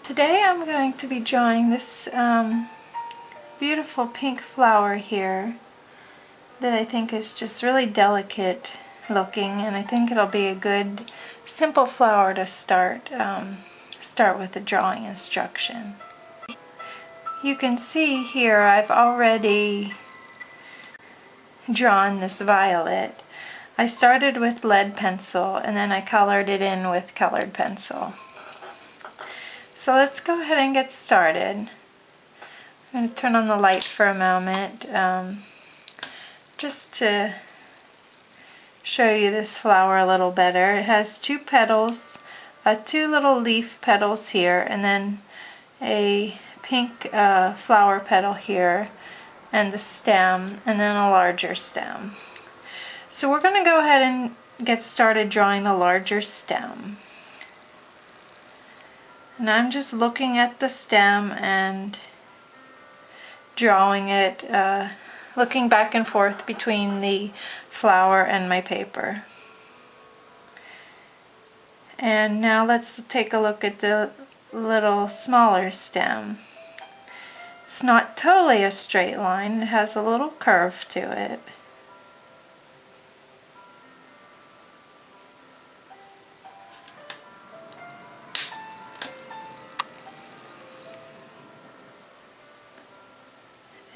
Today I'm going to be drawing this beautiful pink flower here that I think is just really delicate looking, and I think it'll be a good simple flower to start with the drawing instruction. You can see here I've already drawn this violet. I started with lead pencil and then I colored it in with colored pencil. So let's go ahead and get started. I'm going to turn on the light for a moment just to show you this flower a little better. It has two petals, two little leaf petals here, and then a pink flower petal here, and the stem, and then a larger stem. So we're going to go ahead and get started drawing the larger stem. And I'm just looking at the stem and drawing it, looking back and forth between the flower and my paper. And now let's take a look at the little smaller stem. It's not totally a straight line, it has a little curve to it.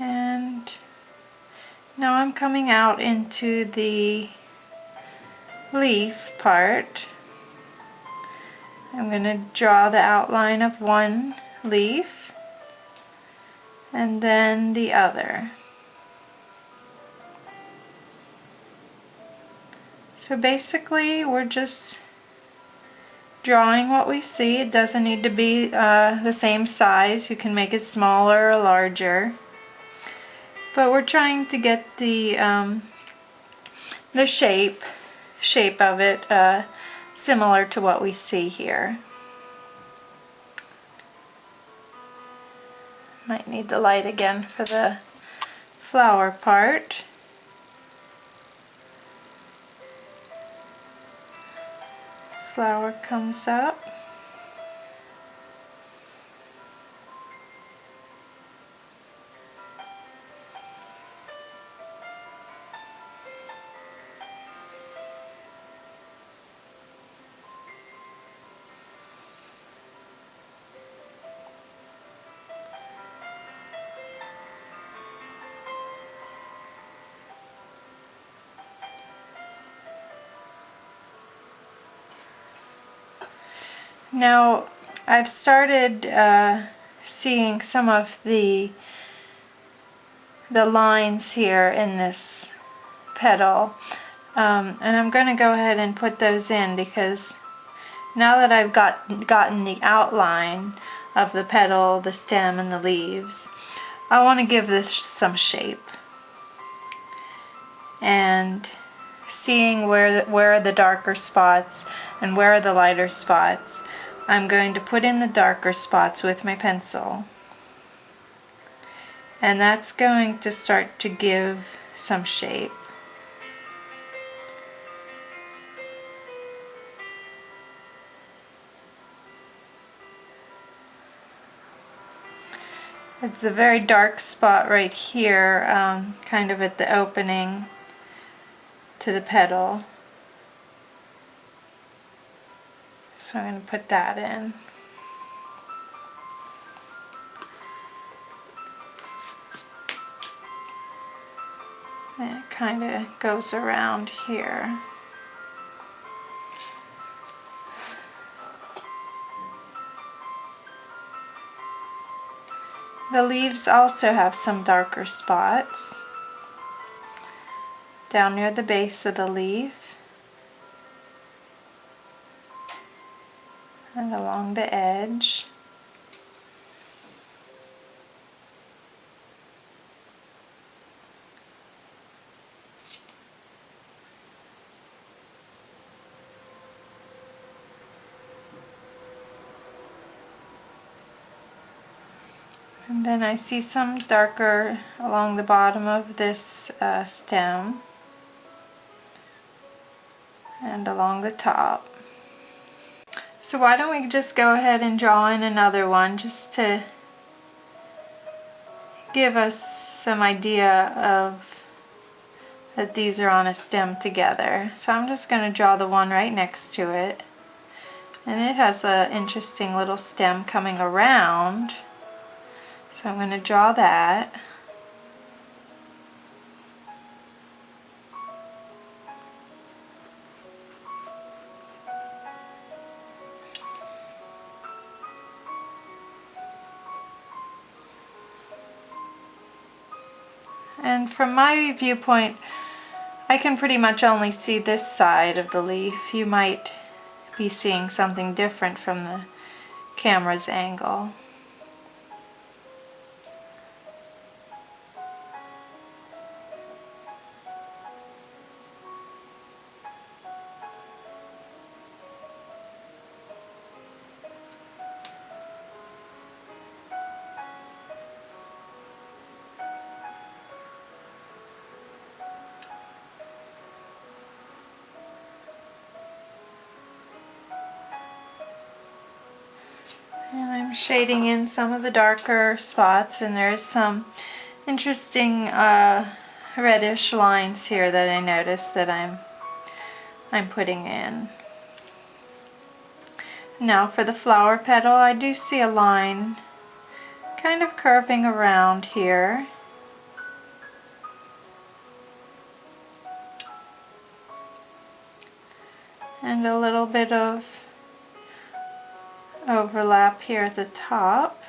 And now I'm coming out into the leaf part. I'm going to draw the outline of one leaf and then the other. So basically we're just drawing what we see. It doesn't need to be the same size. You can make it smaller or larger. But we're trying to get the shape of it similar to what we see here. Might need the light again for the flower part. Flower comes up. Now I've started seeing some of the lines here in this petal, and I'm going to go ahead and put those in because now that I've gotten the outline of the petal, the stem, and the leaves, I want to give this some shape. And seeing where are the darker spots and where are the lighter spots, I'm going to put in the darker spots with my pencil. And that's going to start to give some shape. It's a very dark spot right here, kind of at the opening to the petal. So I'm going to put that in. And it kind of goes around here. The leaves also have some darker spots down near the base of the leaf and along the edge. And then I see some darker along the bottom of this stem and along the top. So why don't we just go ahead and draw in another one just to give us some idea of that these are on a stem together. So I'm just going to draw the one right next to it. And it has an interesting little stem coming around. So I'm going to draw that. And from my viewpoint, I can pretty much only see this side of the leaf. You might be seeing something different from the camera's angle. And I'm shading in some of the darker spots, and there's some interesting reddish lines here that I noticed that I'm putting in. Now for the flower petal, I do see a line kind of curving around here. And a little bit of overlap here at the top.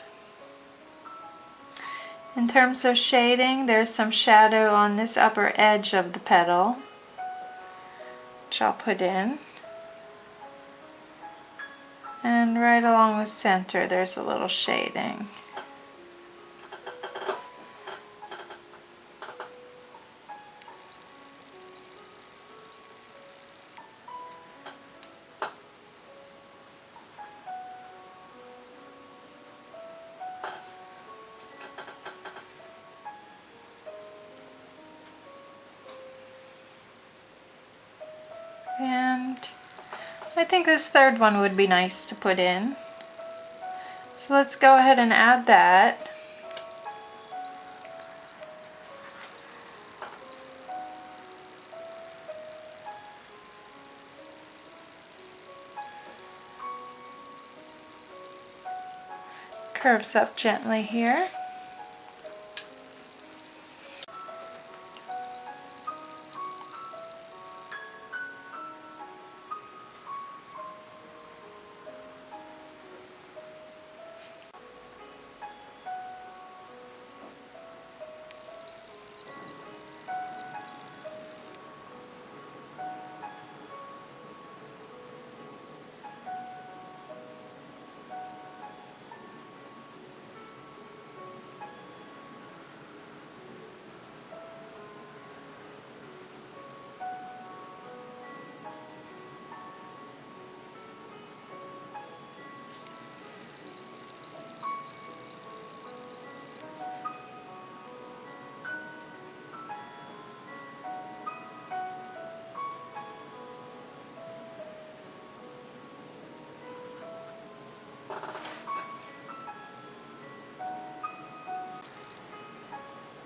In terms of shading, there's some shadow on this upper edge of the petal, which I'll put in. And right along the center there's a little shading. And I think this third one would be nice to put in. So let's go ahead and add that. Curves up gently here.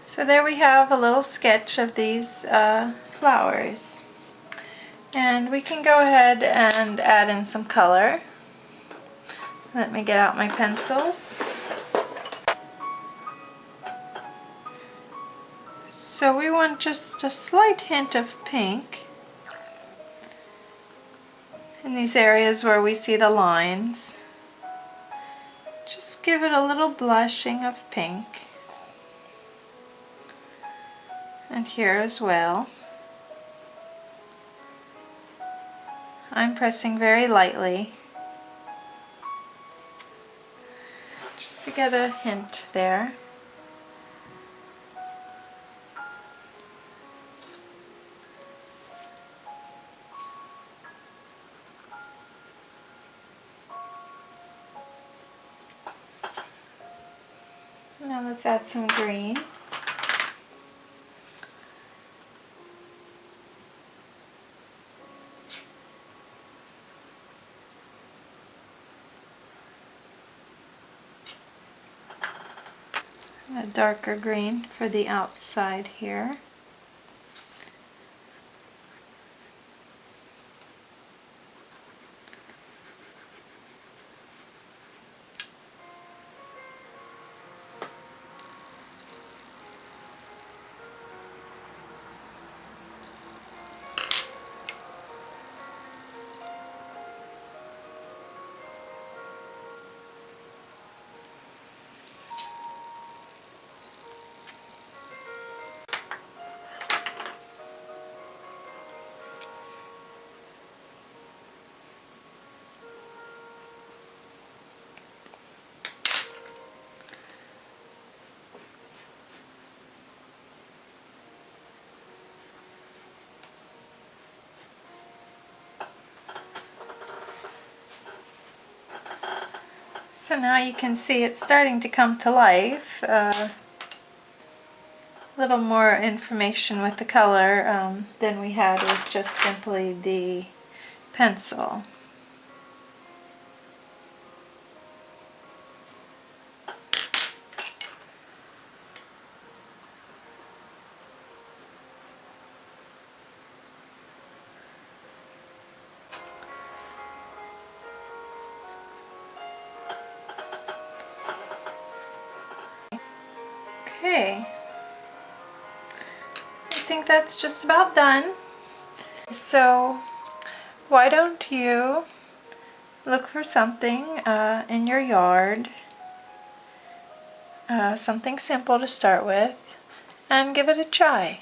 So there we have a little sketch of these flowers. And we can go ahead and add in some color. Let me get out my pencils. So we want just a slight hint of pink in these areas where we see the lines. Just give it a little blushing of pink. And here as well. I'm pressing very lightly just to get a hint there. Now let's add some green. a darker green for the outside here. So now you can see it's starting to come to life. A little more information with the color than we had with just simply the pencil. Okay, I think that's just about done. So why don't you look for something in your yard, something simple to start with, and give it a try.